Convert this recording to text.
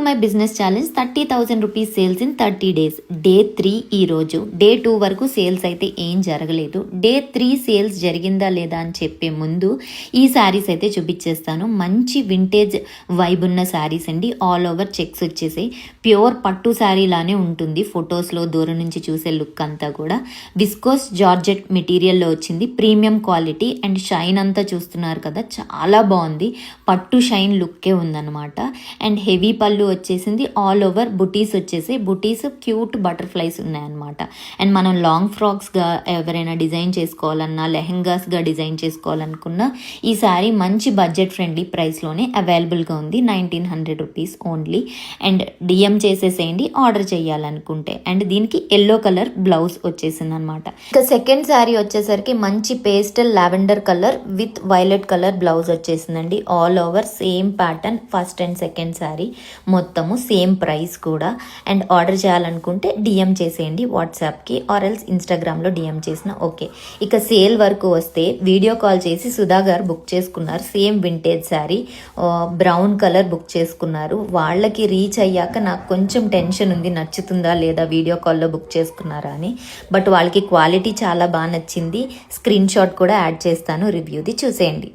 My business challenge 30,000 rupees sales in 30 days. Day 3 ఈరోజు. Day 2 వరకు sales అయితే ఏం జరగలేదు. డే 3 సేల్స్ జరిగిందా లేదా అని చెప్పే ముందు ఈ శారీస్ అయితే చూపించేస్తాను. మంచి వింటేజ్ వైబ్ ఉన్న శారీస్ అండి. ఆల్ ఓవర్ చెక్స్ వచ్చేసి ప్యూర్ పట్టు శారీ లానే ఉంటుంది. ఫొటోస్లో దూరం నుంచి చూసే లుక్ అంతా కూడా విస్కోస్ జార్జెట్ మెటీరియల్లో వచ్చింది. ప్రీమియం క్వాలిటీ అండ్ షైన్ అంతా చూస్తున్నారు కదా, చాలా బాగుంది. పట్టు షైన్ లుక్కే ఉందన్నమాట. అండ్ హెవీ పళ్ళు వచ్చేసింది. ఆల్ ఓవర్ బుటీస్ వచ్చేసి బుటీస్ క్యూట్ బటర్ఫ్లైస్ ఉన్నాయన్నమాట. అండ్ మనం లాంగ్ ఫ్రాక్స్గా ఎవరైనా డిజైన్ చేసుకోవాలన్నా, లెహెంగాస్గా డిజైన్ చేసుకోవాలనుకున్నా ఈ శారీ మంచి బడ్జెట్ ఫ్రెండ్లీ ప్రైస్లోనే అవైలబుల్గా ఉంది. 1900 రూపీస్ ఓన్లీ. అండ్ డిఎం చేసేసేయండి ఆర్డర్ చేయాలనుకుంటే. అండ్ దీనికి ఎల్లో కలర్ బ్లౌజ్ వచ్చేసింది అనమాట. ఇక సెకండ్ శారీ వచ్చేసరికి మంచి pastel lavender colour with violet colour blouse వచ్చేసిందండి. All over same pattern. First and second sari మొత్తము సేమ్ ప్రైస్ కూడా. అండ్ ఆర్డర్ చేయాలనుకుంటే డిఎం చేసేయండి వాట్సాప్కి, ఆర్ ఎల్స్ ఇన్స్టాగ్రామ్లో డిఎం చేసిన ఓకే. ఇక సేల్ వరకు వస్తే వీడియో కాల్ చేసి సుధా గారు బుక్ చేసుకున్నారు. Same vintage sari brown colour book చేసుకున్నారు. వాళ్ళకి రీచ్ అయ్యాక నాకు కొంచెం టెన్షన్ ఉంది, నచ్చుతుందా లేదా వీడియో కాల్లో బుక్ చేసుకున్నారా అని. బట్ వాళ్ళకి క్వాలిటీ చాలా బాగా నచ్చింది. స్క్రీన్ షాట్ కూడా యాడ్ చేస్తాను, రివ్యూది చూసేయండి.